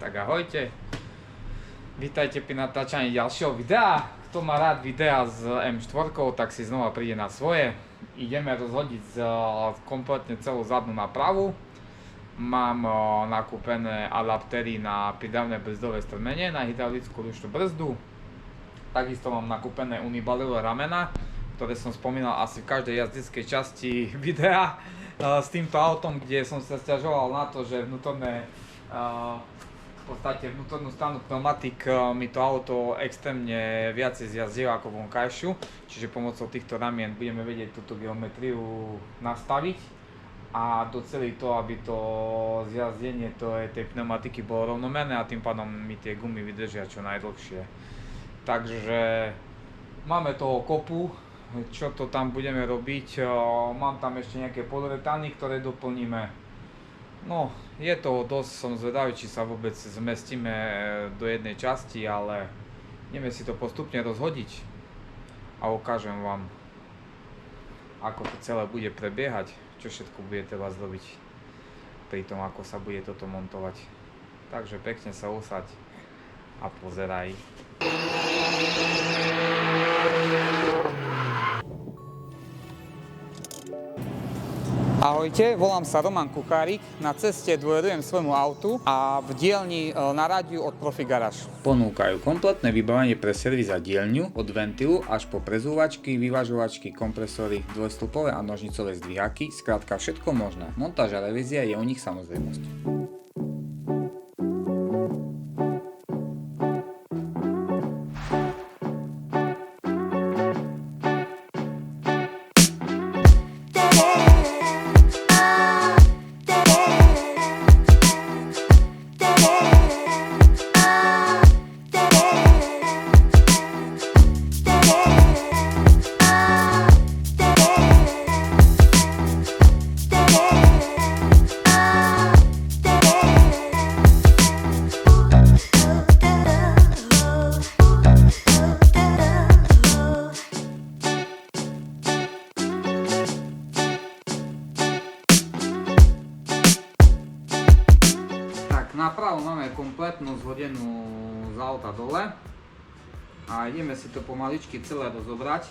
Tak ahojte, vítajte pri natáčaní ďalšieho videa. Kto má rád videa s M4, tak si znova príde na svoje. Ideme rozhodiť kompletne celú zadnú napravu. Mám nakúpené adaptery na pridavné brzdové strmenie, na hydraulickú ručnú brzdu. Takisto mám nakúpené unibalové ramena, ktoré som spomínal asi v každej jazdeckej časti videa s týmto autom, kde som sa sťažoval na to, že v podstate vnútornú stranu pneumatik mi to auto extrémne viacej zjazdieva ako vonkajšiu, čiže pomocou týchto ramien budeme vedieť túto geometriu nastaviť a doceliť to, aby to zjazdenie tej pneumatiky bolo rovnomerné a tým pádom mi tie gumy vydržia čo najdlhšie. Takže máme toho kopu, čo to tam budeme robiť, mám tam ešte nejaké poduretany, ktoré doplníme. No, je toho dosť, som zvedavý, či sa vôbec zmestíme do jednej časti, ale ideme si to postupne rozhodiť a ukážem vám, ako to celé bude prebiehať, čo všetko bude treba zrobiť pri tom, ako sa bude toto montovať. Takže pekne sa usaď a pozeraj. Ahojte, volám sa Roman Kuchárik, na ceste dôverujem svojmu autu a v dielni na rádiu od Profi Garage. Ponúkajú kompletné vybavenie pre servis a dielňu, od ventilu až po prezúvačky, vyvažovačky, kompresory, dvojstĺpové a nožnicové zdvihaky, skrátka všetko možné. Montáž a revízia je u nich samozrejmosť. Napravu máme kompletnú zhodenú z auta dole a ideme si to pomaličky celé rozobrať,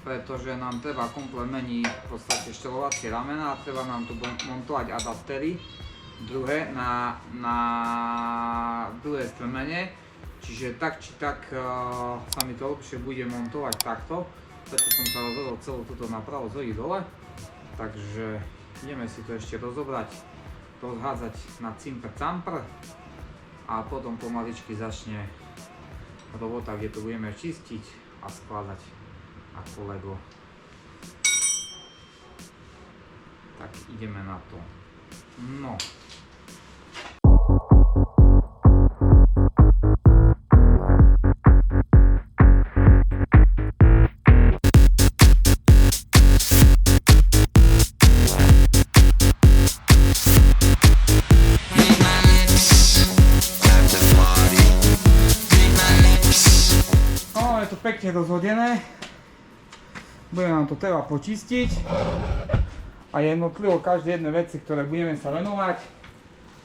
pretože nám treba komplet meniť v podstate štelovacie ramena a treba nám tu montovať adaptery druhé na druhé strmenie, čiže tak či tak sa mi to lepšie bude montovať takto, preto som sa rozhodol celú túto napravu zhodiť dole, takže ideme si to ešte rozobrať, rozhádzať na cimpr-campr a potom pomaličky začne robota, kde to budeme čistiť a skladať ako Lego. Tak ideme na to. No. Pekne rozhodené, bude nám to treba počistiť a jednotlivo každé jedné veci, ktoré budeme sa venovať.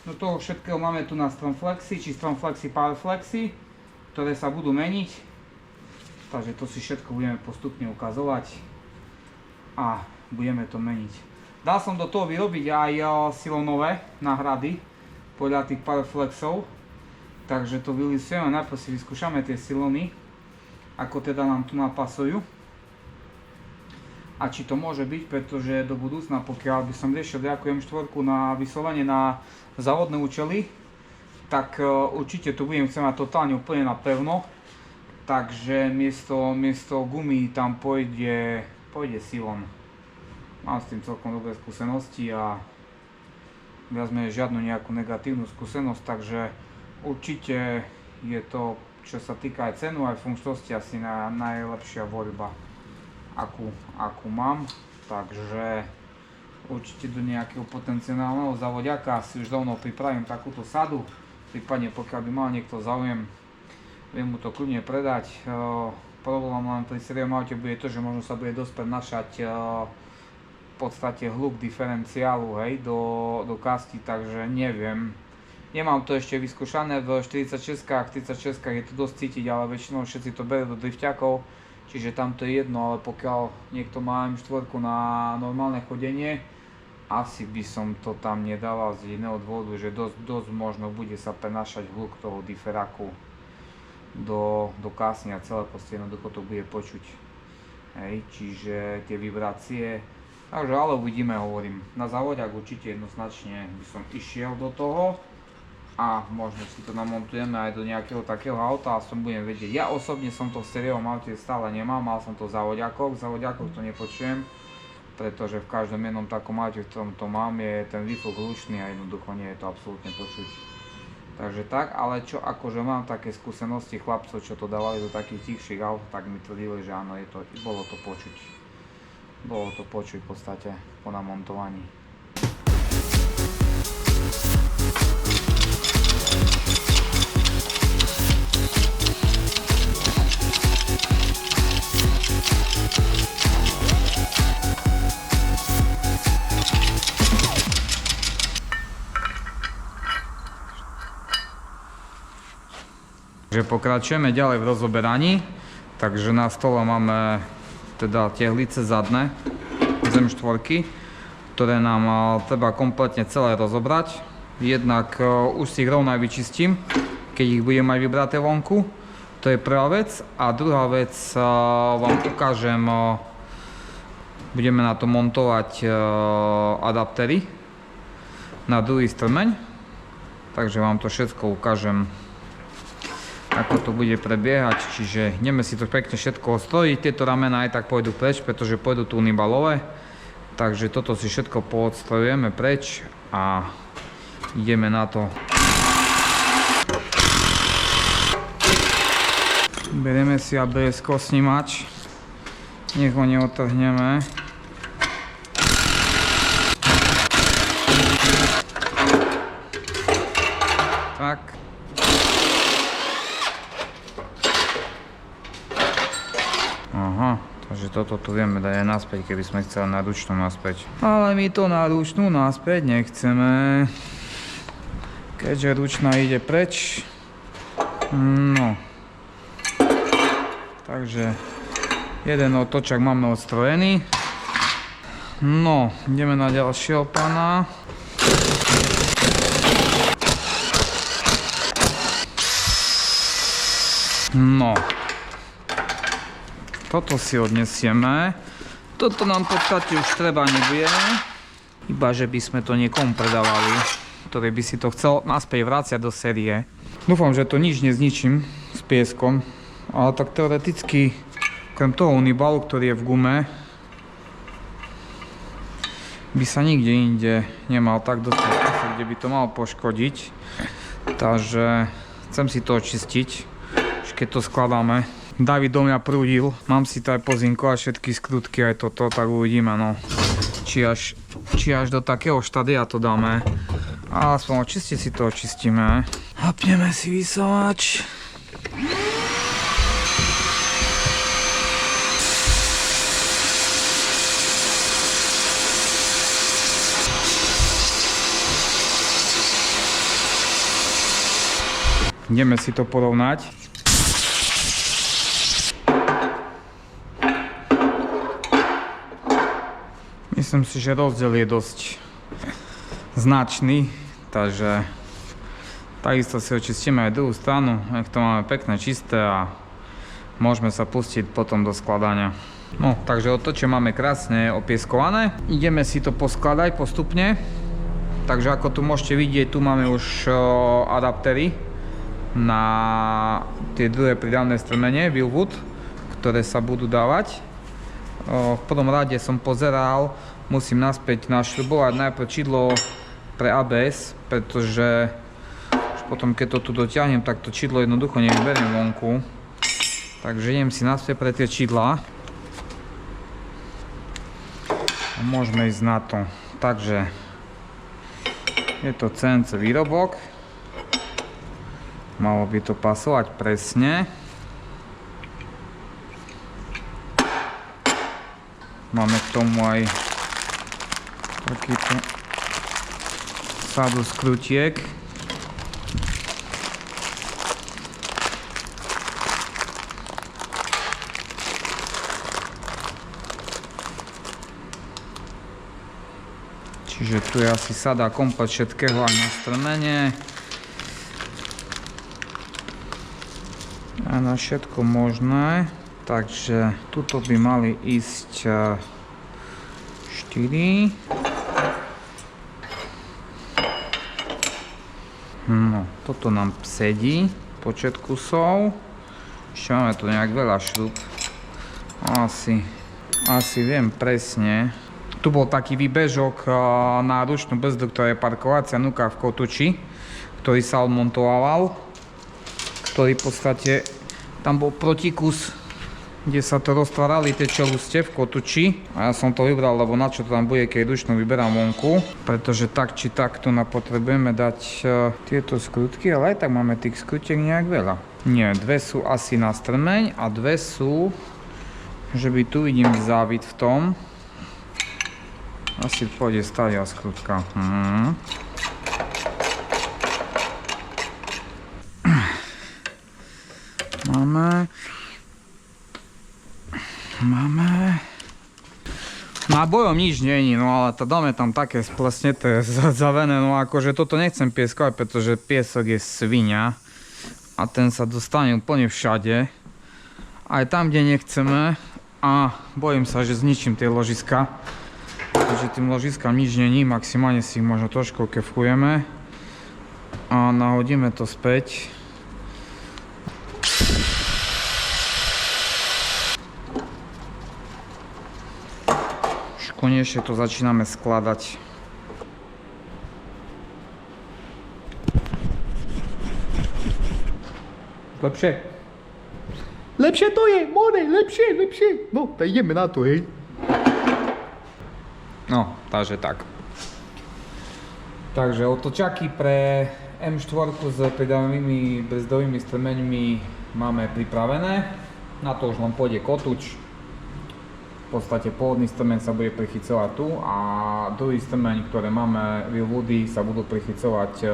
Do toho všetkého máme tu na Stromflexy či Stromflexy Powerflexy, ktoré sa budú meniť, takže to si všetko budeme postupne ukazovať a budeme to meniť. Dal som do toho vyrobiť aj silonové náhrady podľa tých Powerflexov, takže to vylisujeme, najprv si vyskúšame tie silony, ako teda nám tu napasujú a či to môže byť, pretože do budúcna, pokiaľ by som riešil nejakú M4 na vyslovene na závodné účely, tak určite tu budem chcieť mať totálne úplne napevno, takže miesto gumy tam pôjde silon. Mám s tým celkom dobré skúsenosti a viac menej žiadnu nejakú negatívnu skúsenosť, takže určite je to, čo sa týka aj cenu, aj funkčnosti, asi najlepšia voľba, akú mám. Takže určite do nejakého potenciálneho závodiaka si už dávno pripravím takúto sadu. Prípadne pokiaľ by mal niekto záujem, viem mu to kľudne predať. Problém len pri sériovnom aute bude to, že možno sa bude dosť prenašať v podstate hluk diferenciálu, hej, do kasti, takže neviem, Nemám to ešte vyskúšané v 46-kách, 36-kách je to dosť cítiť, ale väčšinou všetci to berú do drifťakov, čiže tam to je jedno, ale pokiaľ niekto má M4 na normálne chodenie, asi by som to tam nedával z jedného dôvodu, že dosť možno bude sa prenášať hluk toho diferáku do kásne a celé proste jednoducho to bude počuť. Hej, čiže tie vibrácie, takže ale uvidíme, hovorím. Na závodiach určite jednoznačne by som išiel do toho a možno si to namontujeme aj do nejakého takého auta a som budem vedieť. Ja osobne som to v sériovom aute stále nemal, mal som to v závodiakoch to nepočujem, pretože v každom jednom takom aute, v ktorom to mám, je ten výfuk hlučný a jednoducho nie je to absolútne počuť. Takže tak, ale čo akože mám také skúsenosti chlapcov, čo to dávali do takých tichších aut, tak mi tvrdili, že áno, bolo to počuť. Bolo to počuť v podstate po namontovaní. Takže pokračujeme ďalej v rozoberaní. Takže na stole máme teda tehlice zadné z M4, ktoré nám treba kompletne celé rozobrať. Jednak už si ich rovno aj vyčistím, keď ich budem mať vybraté vonku. To je prvá vec. A druhá vec, vám ukážem, budeme na to montovať adaptery na druhý strmeň. Takže vám to všetko ukážem, ako to bude prebiehať, čiže ideme si to pekne všetko ostrojiť. Tieto ramená aj tak pôjdu preč, pretože pôjdu tu unibalové. Takže toto si všetko poodstrojujeme preč a ideme na to. Berieme si ABS-ko snímač, nech ho neotrhneme. Tak. Aha, takže toto tu vieme dať aj naspäť, keby sme chceli na ručnú naspäť. Ale my to na ručnú naspäť nechceme, keďže ručná ide preč. No. Takže jeden otočak máme odstrojený. No, ideme na ďalšieho pána. No. Toto si odnesieme. Toto nám v podstate už treba nebude. Iba, že by sme to niekomu predávali, ktorý by si to chcel naspäť vráciať do série. Dúfam, že to nič nezničím s pieskom. Ale tak teoreticky, okrem toho unibalu, ktorý je v gume, by sa nikde inde nemal tak dostať, kde by to malo poškodiť. Takže chcem si to očistiť, keď to skladáme. David do mňa prúdil, mám si to aj pozinkovať všetky skrutky, aj toto, tak uvidíme, no. Či až do takého štádia to dáme. A aspoň očistiť si to očistíme. Hapneme si vysávač. Ideme si to porovnať. Myslím si, že rozdiel je dosť značný, takže takisto si očistíme aj druhú stranu, nech to máme pekné, čisté a môžeme sa pustiť potom do skladania. No, takže otoče máme krásne opieskované. Ideme si to poskladať postupne. Takže ako tu môžete vidieť, tu máme už adaptery na tie druhé pridavné strmene Wilwood, ktoré sa budú dávať. V prvom rade som pozeral, musím naspäť našľubovať najprv čidlo pre ABS, pretože už potom keď to tu dotiahnem, tak to čidlo jednoducho nevyberiem vonku. Takže idem si naspäť pre tie čidlá a môžeme ísť na to. Takže je to CNC výrobok, malo by to pasovať presne. Máme k tomu aj takýto sadu skrutiek. Čiže tu je asi sada komplet všetkého aj na strmenie. A na všetko možné. Takže tuto by mali ísť 4. No, toto nám sedí, počet kusov. Ešte máme tu nejak veľa šrúb. Asi viem presne. Tu bol taký výbežok na ručnú brzdu, ktorá je parkovacia núka v kotúči, ktorý sa odmontoval, ktorý v podstate, tam bol protikus, kde sa to roztvárali tie čelustie v kotúči. A ja som to vybral, lebo na čo to tam bude, keď ručnú vyberám vonku, pretože tak či tak tu potrebujeme dať tieto skrutky, ale aj tak máme tých skrutiek nejak veľa. Nie, 2 sú asi na strmeň a 2 sú, že by tu vidím závit v tom. Asi pôjde stadia skrutka. Máme. Na bojom nič není, no ale to dáme tam také splesneté, zavené, no akože toto nechcem pieskovať, pretože piesok je svinia a ten sa dostane úplne všade. Aj tam, kde nechceme, a bojím sa, že zničím tie ložiska. Takže tým ložiskám nič není, maximálne si ich možno trošku kefkujeme a nahodíme to späť. Už konečne to začíname skladať. Lepšie? Lepšie to je, more, lepšie. No, tak ideme na to, hej. No, takže tak. Takže otočaky pre M4 s pridavnými brzdovými strmeňmi máme pripravené. Na to už len pôjde kotúč. V podstate pôvodný strmeň sa bude prichycovať tu a druhý strmeň, ktoré máme Wilwoody, sa budú prichycovať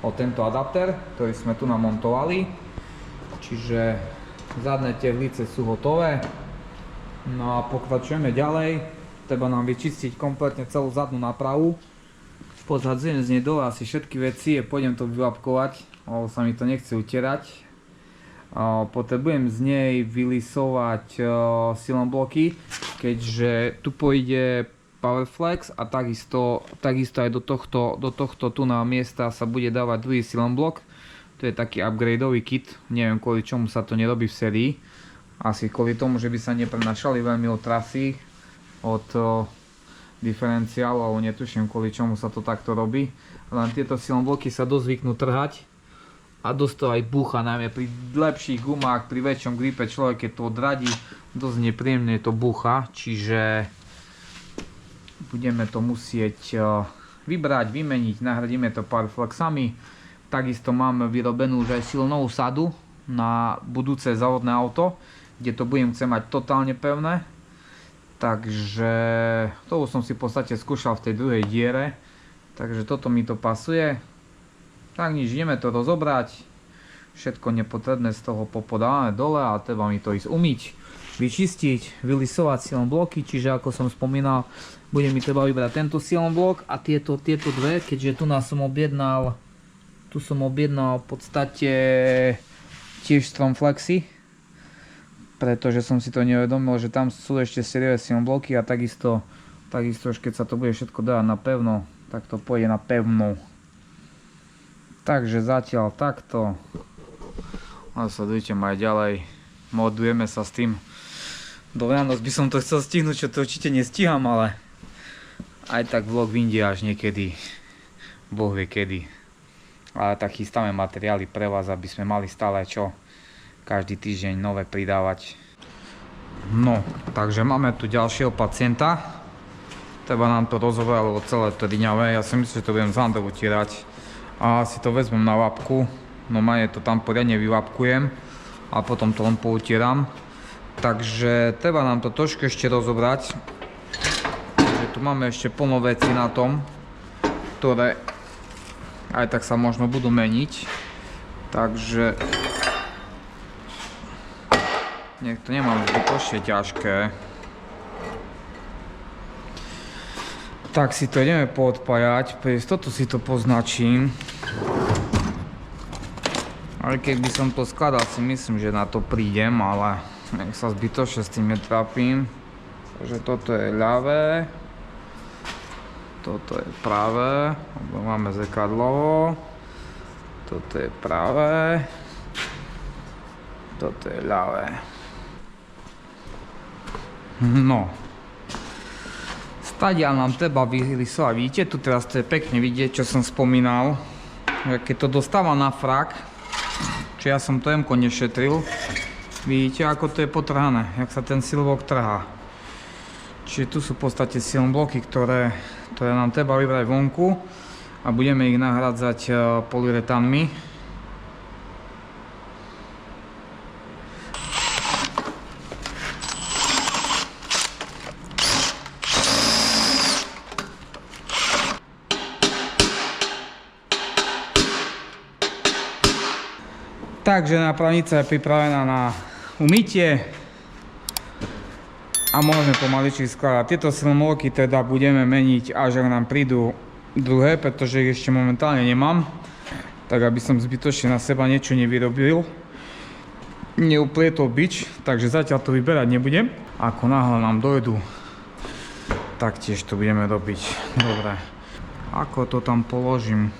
o tento adapter, ktorý sme tu namontovali. Čiže zadné tehlice sú hotové. No a pokračujeme ďalej. Treba nám vyčistiť kompletne celú zadnú nápravu. Pozadzujem z nej dole asi všetky veci a pôjdem to vyvapkovať, lebo sa mi to nechce utierať. Potrebujem z nej vylisovať silon bloky, keďže tu pôjde Powerflex a takisto aj do tohto tu na miesta sa bude dávať druhý silon blok. To je taký upgradeový kit, neviem kvôli čomu sa to nerobí v sérii. Asi kvôli tomu, že by sa neprenašali veľmi od trasy, od diferenciálu, alebo netuším kvôli čomu sa to takto robí. Len tieto silon bloky sa dosť zvyknú trhať a dosť to aj búcha, najmä pri lepších gumách, pri väčšom gripe človek keď to odradí, dosť nepríjemne to búcha, čiže budeme to musieť vybrať, vymeniť, nahradíme to Powerflexami. Takisto máme vyrobenú už aj silonovú sadu na budúce závodné auto, kde to budem chcieť mať totálne pevné. Takže to som si v podstate skúšal v tej druhej diere, takže toto mi to pasuje. Tak nič, ideme to rozobrať, všetko nepotrebné z toho popodávame dole a treba mi to ísť umyť, vyčistiť, vylisovať silon bloky, čiže ako som spomínal, bude mi treba vybrať tento silon blok a tieto dve, keďže tu som objednal v podstate tiež Stromflexy, pretože som si to neuvedomil, že tam sú ešte sériové silon bloky a takisto už keď sa to bude všetko dávať na pevno, tak to pôjde na pevno. Takže zatiaľ takto. A sledujte ma aj ďalej. Modujeme sa s tým. Do Vianoc by som to chcel stihnúť, čo to určite nestíham, ale aj tak vlog vyjde až niekedy. Boh vie kedy. Ale tak chystáme materiály pre vás, aby sme mali stále čo každý týždeň nové pridávať. No, takže máme tu ďalšieho pacienta. Treba nám to rozobrať, lebo celé to riňavé. Ja si myslím, že to budem zandou utierať. A si to vezmem na vapku. Normálne to tam poriadne vyvapkujem. A potom to len poutieram. Takže treba nám to trošku ešte rozobrať. Takže tu máme ešte plno vecí na tom, ktoré aj tak sa možno budú meniť. Takže nech to nemám zbytočne ťažké. Tak si to ideme poodpájať, pre istotu si to poznačím. Ale keby som to skladal, si myslím, že na to prídem, ale nech sa zbytočne s tým netrápim. Takže toto je ľavé, toto je pravé, máme zrkadlo, toto je pravé, toto je ľavé. No. Stadiaľ nám treba vyrysovať, vidíte, tu teraz to je pekne vidieť, čo som spomínal. Keď to dostáva na frak, čo ja som to jemko nešetril, vidíte, ako to je potrhané, jak sa ten silblok trhá. Čiže tu sú v podstate silbloky, ktoré nám treba vybrať vonku a budeme ich nahradzať polyuretánmi. Takže nápravnica je pripravená na umytie a môžeme pomaličky skladať. Tieto silmolky teda budeme meniť, až ak nám prídu druhé, pretože ich ešte momentálne nemám. Tak aby som zbytočne na seba niečo nevyrobil, neuplietol bič, takže zatiaľ to vyberať nebudem. Ako náhle nám dojdu, tak tiež to budeme robiť. Dobre, ako to tam položím?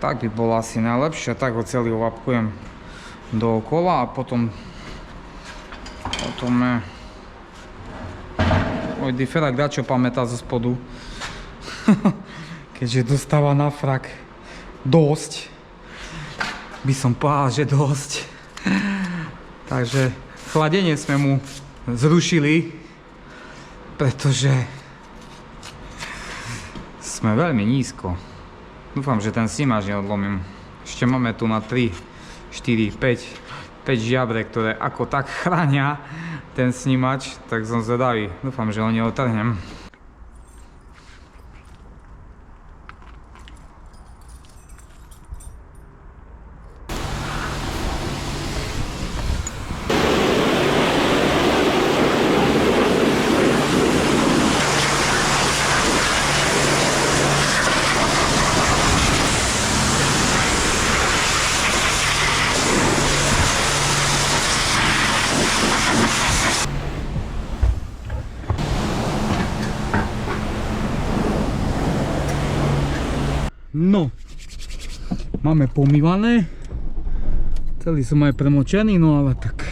Tak by bolo asi najlepšie, tak ho celý ovapkujem dookola a potom oj, diferak dačo pamätá zo spodu. Keďže dostáva na frak dosť, by som povedal, že dosť. Takže chladenie sme mu zrušili, pretože sme veľmi nízko. Dúfam, že ten snímač neodlomím. Ešte máme tu na 3, 4, 5 žiabre, ktoré ako tak chránia ten snímač, tak som zvedavý. Dúfam, že ho neotrhnem. No, máme pomývané, celý som aj premočený, no ale tak.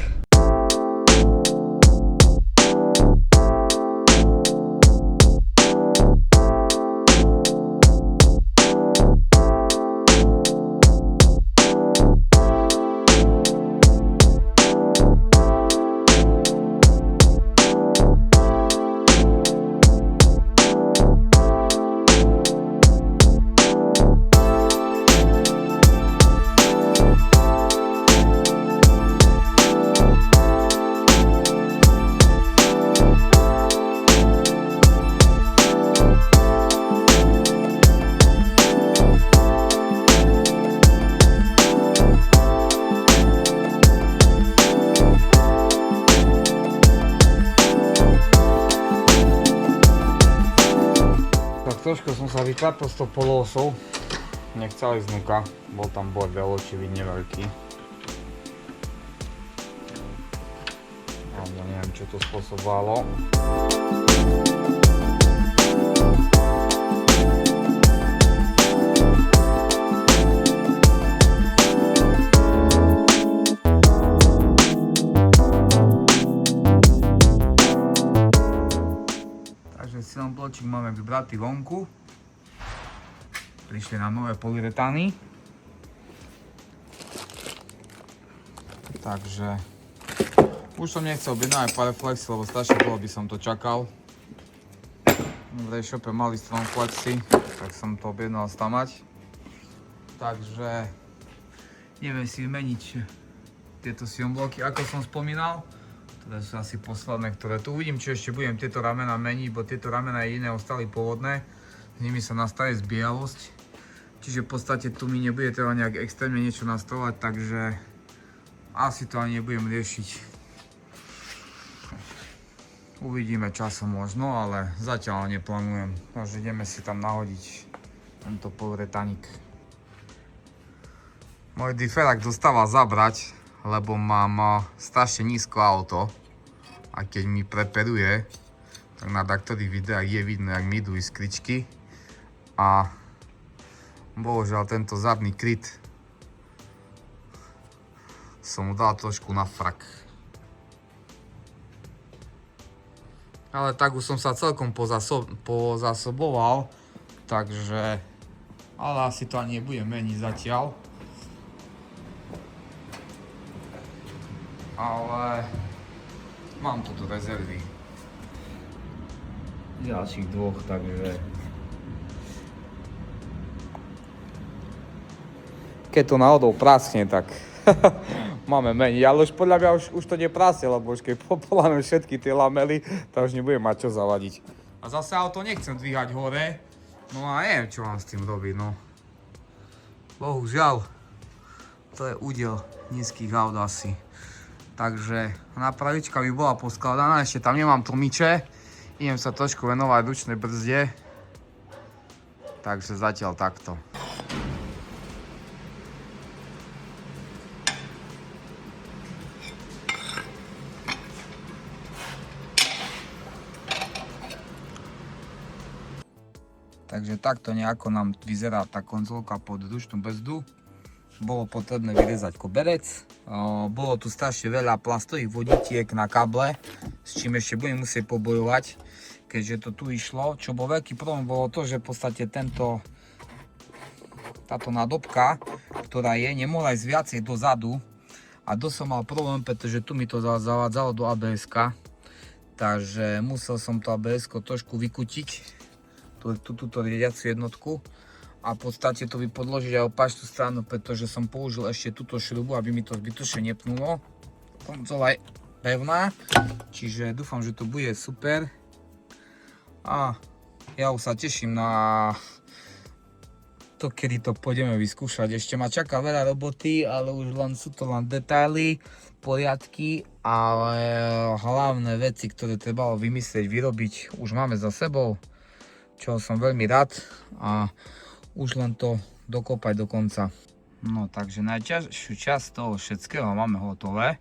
Trošku som sa vyklapil s tou poloosou, nechcel ísť vnúka, bol tam bordel očividne veľký. Ale neviem, čo to spôsobovalo. Silbločík máme vybratý vonku. Prišli nám nové polyuretány. Takže už som nechcel objednávať Paraflexy, lebo strašne dlho by som to čakal. V e-shope mali strom Flexy, tak som to objednal stamať. Takže ideme si vymeniť tieto silbloky, ako som spomínal. Ktoré sú asi posledné, ktoré tu uvidím, či ešte budem tieto ramena meniť, bo tieto ramena jediné ostali pôvodné. S nimi sa nastaví zbiejalosť. Čiže v podstate tu mi nebude treba nejak extrémne niečo nastavovať, takže asi to ani nebudem riešiť. Uvidíme časom možno, ale zatiaľ neplánujem. Takže ideme si tam nahodiť tento polretaník. Môj diferák dostáva zabrať, lebo mám strašne nízko auto. A keď mi preperuje, tak na taktorých videách je vidno, jak mi idú iskričky. A bohužiaľ tento zadný kryt som mu dal trošku na frak. Ale tak už som sa celkom pozasoboval, takže... Ale asi to ani nebudem meniť zatiaľ. Ale... Mám tu rezervy. Ďalších dvoch, takže... Keď to náhodou praskne, tak... Máme meniť, ale už podľa mňa už to neprasie, lebo už keď popoláme všetky tie lamely, tak už nebudem mať čo zavadiť. A zase auto nechcem dvíhať hore, no a neviem, čo mám s tým robiť, no. Bohužiaľ, to je údel nízkych aut asi. Takže nápravička by bola poskladaná, ešte tam nemám tlmiče, idem sa trošku venovať ručnej brzde, takže zatiaľ takto. Takže takto nejako nám vyzerá tá konzolka pod ručnú brzdu. Bolo potrebné vyrezať koberec. Bolo tu strašne veľa plastových vodítiek na kable, s čím ešte budem musieť pobojovať, keďže to tu išlo. Čo bol veľký problém, bolo to, že v podstate táto nádobka, ktorá je, nemohla ísť viacej dozadu. A dosť som mal problém, pretože tu mi to zavádzalo do ABS-ka. Takže musel som to ABS-ko trošku vykutiť. Túto riadiacu jednotku a v podstate to vypodložiť aj opačnú stranu, pretože som použil ešte túto šrubu, aby mi to zbytočne nepnulo. Konzola je pevná, čiže dúfam, že to bude super. A ja už sa teším na to, kedy to pôjdeme vyskúšať. Ešte ma čaká veľa roboty, ale už sú to len detaily, poriadky, ale hlavné veci, ktoré trebalo vymyslieť, vyrobiť, už máme za sebou. Čo som veľmi rád a už len to dokopať do konca. No takže najťažšiu časť toho všetkého máme hotové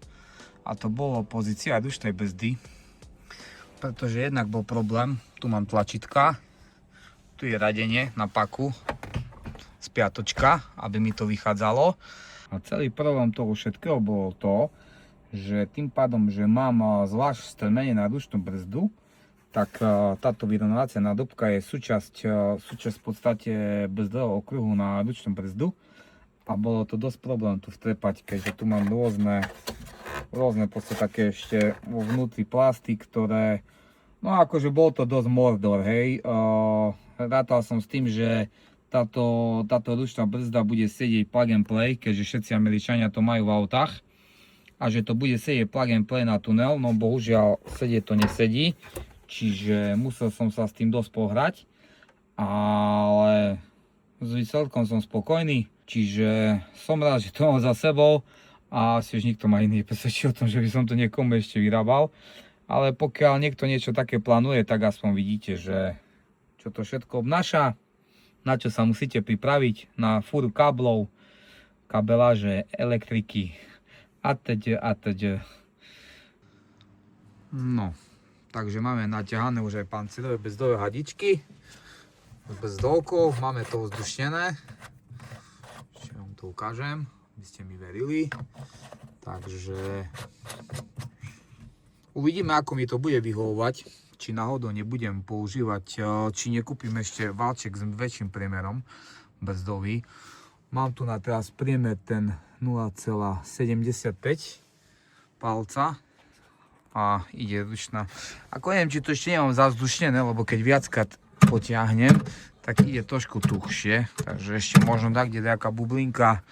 a to bolo pozícia ručnej brzdy, pretože jednak bol problém, tu mám tlačítka, tu je radenie na paku z piatočka, aby mi to vychádzalo a celý problém toho všetkého bolo to, že tým pádom, že mám zvlášť strmenie na ručnú brzdu, tak táto vyrovnávacia nádobka je súčasť v podstate brzdového okruhu na ručnú brzdu a bolo to dosť problém tu vtrepať, keďže tu mám rôzne v podstate také ešte vo vnútri plasty, ktoré, no akože bol to dosť mordor, hej. Rátal som s tým, že táto ručná brzda bude sedieť plug and play, keďže všetci Američania to majú v autách a že to bude sedieť plug and play na tunel, no bohužiaľ sedieť to nesedí. Čiže musel som sa s tým dosť pohrať, ale s výsledkom som spokojný, čiže som rád, že to mám za sebou a asi už nikto ma iný presvedčil o tom, že by som to niekomu ešte vyrábal. Ale pokiaľ niekto niečo také plánuje, tak aspoň vidíte, že čo to všetko obnáša, na čo sa musíte pripraviť, na fúru káblov, kabeláže, elektriky atď. No. Takže máme naťahané už aj pancerové brzdové hadičky s brzdovkou, máme to vzdušnené. Ešte vám to ukážem, aby ste mi verili. Takže uvidíme, ako mi to bude vyhovovať, či náhodou nebudem používať, či nekúpim ešte valček s väčším priemerom brzdový. Mám tu na teraz priemer ten 0,75 palca. A ide ručná. Ako neviem, či to ešte nemám zavzdušnené, lebo keď viackrát potiahnem, tak ide trošku tuhšie. Takže ešte možno tak, kde nejaká bublinka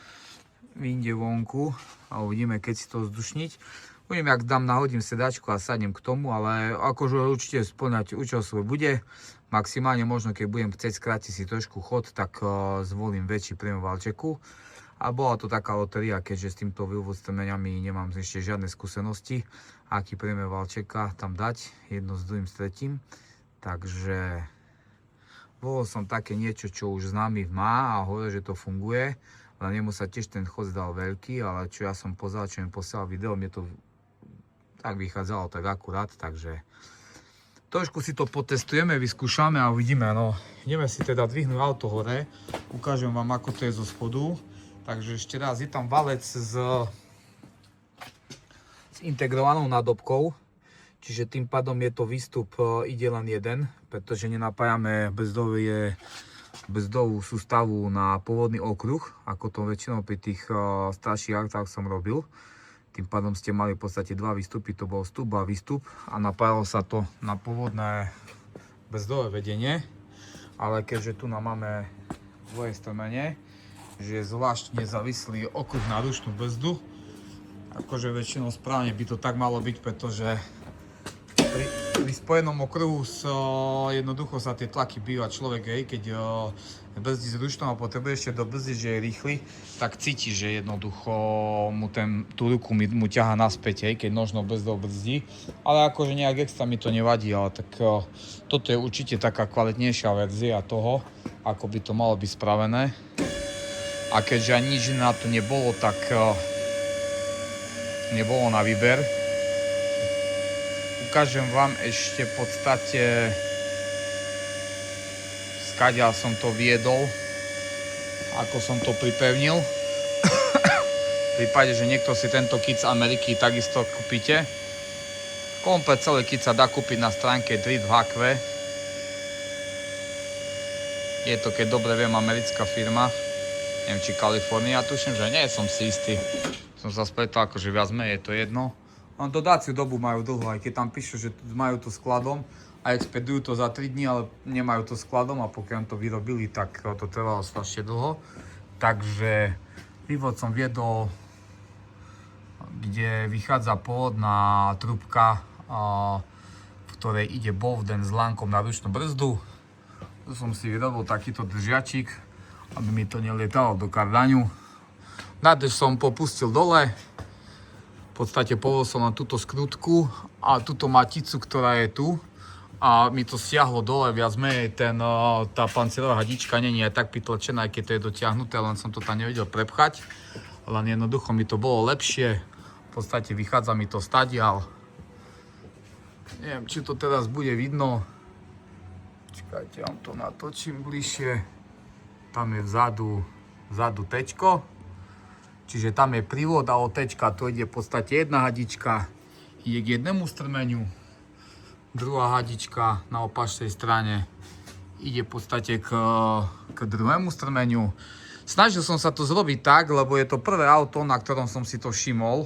vyjde vonku a uvidíme, keď si to vzdušniť. Uvidím, jak dám, nahodím sedačku a sadnem k tomu, ale akože určite spĺňať účel svoj bude. Maximálne možno, keď budem chcieť skrátiť si trošku chod, tak zvolím väčší priemer valčeku. A bola to taká lotéria, keďže s týmto vývod-strmeniami nemám ešte žiadne skúsenosti. Aký priemer valčeka tam dať, jedno s druhým, s tretím. Takže bolo som také niečo, čo už známy má a hovorí, že to funguje. Ale nemu sa tiež ten chod zdal veľký, ale čo ja som pozeral, čo mi posielal video, mne to tak vychádzalo tak akurát, takže trošku si to potestujeme, vyskúšame a uvidíme. No, ideme si teda dvihnúť auto hore, ukážem vám, ako to je zo spodu. Takže ešte raz, je tam valec s integrovanou nádobkou, čiže tým pádom je to výstup, ide len jeden, pretože nenapájame bezdovú sústavu na pôvodný okruh, ako to väčšinou pri tých starších autách som robil. Tým pádom ste mali v podstate dva výstupy, to bol vstup a výstup a napájalo sa to na pôvodné bezdové vedenie, ale keďže tu máme dvoje strmene, že je zvlášť nezávislý okruh na ručnú brzdu. Akože väčšinou správne by to tak malo byť, pretože pri spojenom okruhu jednoducho sa tie tlaky býva človek, keď brzdí s ručnou a potrebuje ešte dobrzdiť, že je rýchly, tak cíti, že jednoducho mu tú ruku mu ťahá naspäť, keď nožnou brzdou brzdí. Ale akože nejak extra mi to nevadí, ale tak toto je určite taká kvalitnejšia verzia toho, ako by to malo byť spravené. A keďže ani nič na to nebolo, tak nebolo na výber. Ukážem vám ešte v podstate, skadiaľ som to viedol, ako som to pripevnil. V prípade, že niekto si tento kit z Ameriky takisto kúpite. Komplet celý kit sa dá kúpiť na stránke Drift2Q. Je to, keď dobre viem, americká firma. Neviem, či Kalifornia, tuším, že nie som si istý. Som sa spýtal, akože viac menej je to jedno. No, dodáciu dobu majú dlho, aj keď tam píšu, že majú to skladom a expedujú to za 3 dní, ale nemajú to skladom a pokiaľ to vyrobili, tak to trvalo strašne dlho. Takže vývod som viedol, kde vychádza pôvodná trúbka, v ktorej ide bovden s lánkom na ručnú brzdu. Tu som si vyrobil takýto držiačik, aby mi to nelietalo do kardaňu. Nádrž som popustil dole. V podstate povedal som na túto skrutku a túto maticu, ktorá je tu. A mi to stiahlo dole, viac menej tá pancierová hadička nie je tak pritlačená, aj keď to je dotiahnuté, len som to tam nevedel prepchať. Len jednoducho mi to bolo lepšie. V podstate vychádza mi to stadiaľ. Neviem, či to teraz bude vidno. Čakajte, vám to natočím bližšie. Tam je vzadu tečko, čiže tam je prívod a od tečka to ide v podstate jedna hadička, ide k jednému strmeniu, druhá hadička na opačnej strane ide v podstate k druhému strmeniu. Snažil som sa to zrobiť tak, lebo je to prvé auto, na ktorom som si to všimol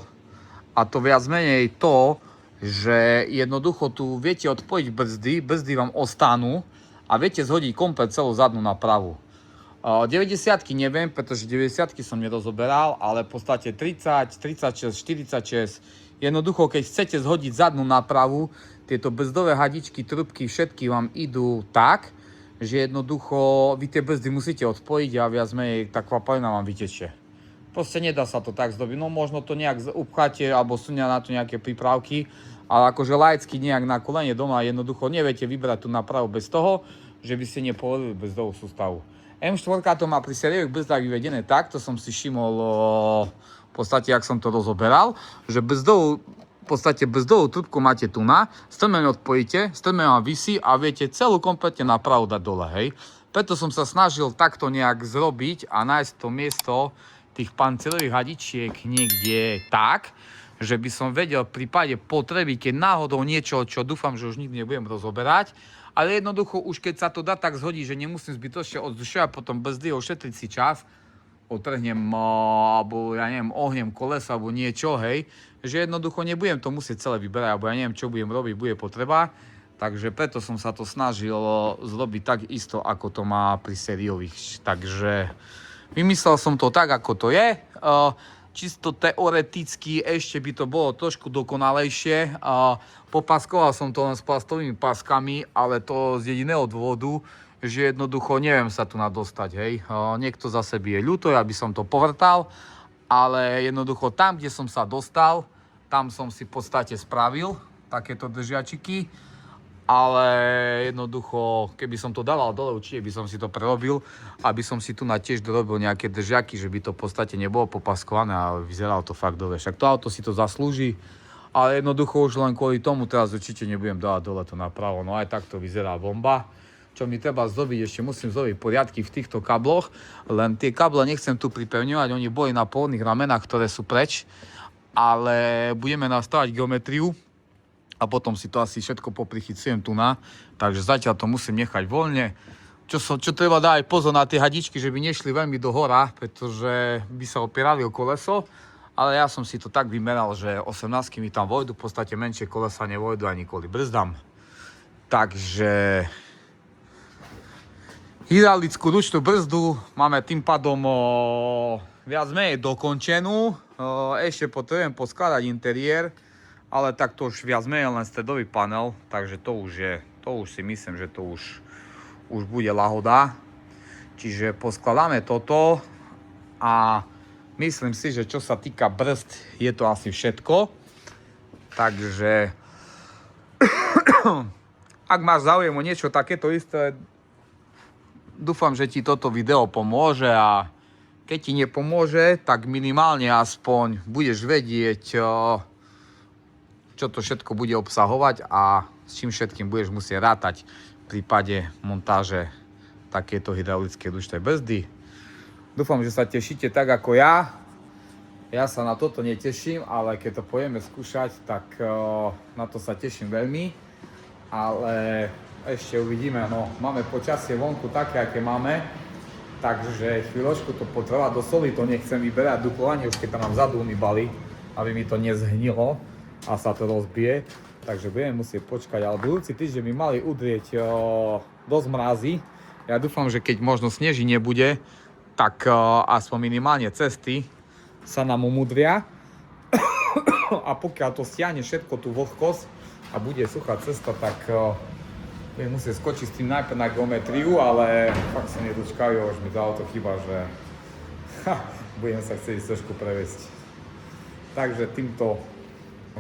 a to viac menej to, že jednoducho tu viete odpojiť brzdy vám ostanú a viete zhodiť komplet celú zadnú napravu. 90-ky neviem, pretože 90-ky som nerozoberal, ale v podstate 30, 36, 46. Jednoducho, keď chcete zhodiť zadnú nápravu, tieto brzdové hadičky, trubky, všetky vám idú tak, že jednoducho vy tie brzdy musíte odpojiť a viac menej tá kvapalina vám vytečie. Proste nedá sa to tak zdobiť. No možno to nejak upcháte alebo sú na to nejaké prípravky, ale akože laicky nejak na kolene doma jednoducho neviete vybrať tú nápravu bez toho, že by ste nepovolili brzdovú sústavu. M4 to má pri sériových brzdách vyvedené tak, to som si všimol v podstate, ak som to rozoberal, že v podstate brzdovú trubku máte tu na, strmeň odpojíte, strmeň vám visí a viete celú kompletne napravu dať dole, hej. Preto som sa snažil takto nejak zrobiť a nájsť to miesto tých pancierových hadičiek niekde tak, že by som vedel v prípade potreby, keď náhodou niečo, čo dúfam, že už nikdy nebudem rozoberať, ale jednoducho už keď sa to dá tak zhodí, že nemusím zbytočne odzdušovať potom brzdy, ošetriť si čas, otrhnem, alebo ja neviem, ohnem kolesa, alebo niečo, hej, že jednoducho nebudem to musieť celé vyberať, alebo ja neviem, čo budem robiť, bude potreba, takže preto som sa to snažil zrobiť tak isto, ako to má pri sériových, takže vymyslel som to tak, ako to je. Čisto teoreticky ešte by to bolo trošku dokonalejšie. Popaskoval som to len s plastovými paskami, ale to z jediného dôvodu, že jednoducho neviem sa tu nadostať, hej. Niekto zase bije ľúto, ja by som to povrtal, ale jednoducho tam, kde som sa dostal, tam som si v podstate spravil takéto držiačiky, ale jednoducho, keby som to dával dole, určite by som si to prerobil, aby som si tu na tiež dorobil nejaké držiaky, že by to v podstate nebolo popaskované, ale vyzeralo to fakt dobre. Však to auto si to zaslúži, ale jednoducho už len kvôli tomu teraz určite nebudem dávať dole to napravo, no aj tak to vyzerá bomba. Čo mi treba zdobiť, ešte musím zdobiť poriadky v týchto kabloch, len tie kable nechcem tu pripevňovať, oni boli na polných ramenách, ktoré sú preč, ale budeme nastavať geometriu a potom si to asi všetko poprichycujem tu na, takže zatiaľ to musím nechať voľne. Čo treba dať pozor na tie hadičky, že by nešli veľmi do hora, pretože by sa opierali o koleso, ale ja som si to tak vymeral, že 18 mi tam vojdu, v podstate menšie kolesa nevojdu ani kvôli brzdám. Takže hydraulickú ručnú brzdu máme tým pádom viac menej dokončenú. Ešte potrebujem poskladať interiér, ale tak to už viac menej len stredový panel, takže to už si myslím, že to už bude lahoda. Čiže poskladáme toto a myslím si, že čo sa týka brzd, je to asi všetko. Takže ak máš záujem o niečo takéto isté, dúfam, že ti toto video pomôže a keď ti nepomôže, tak minimálne aspoň budeš vedieť, čo to všetko bude obsahovať a s čím všetkým budeš musieť rátať v prípade montáže takéto hydraulické ručnej brzdy. Dúfam, že sa tešíte tak ako ja. Ja sa na toto neteším, ale keď to pôjdeme skúšať, tak na to sa teším veľmi. Ale ešte uvidíme, no máme počasie vonku také, aké máme, takže chvíľočku to potrvá, do soli to nechcem vyberať, duplovanie už keď tam mám vzadu umývali, aby mi to nezhnilo a sa to rozbije, takže budeme musieť počkať, ale budúci týždeň by mali udrieť dosť mrazy. Ja dúfam, že keď možno sneží nebude, tak aspoň minimálne cesty sa nám umudria a pokiaľ to stiahne všetko tú vlhkosť a bude suchá cesta, tak budem musieť skočiť s tým najprv na geometriu, ale fakt sa nedočkajú, už mi to auto chýba, že budem sa chcieť trošku previesť. Takže týmto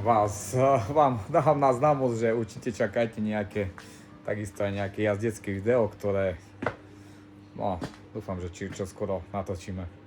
vám dávam na známosť, že určite čakajte takisto aj nejaké jazdecké video, ktoré dúfam, že čo skoro natočíme.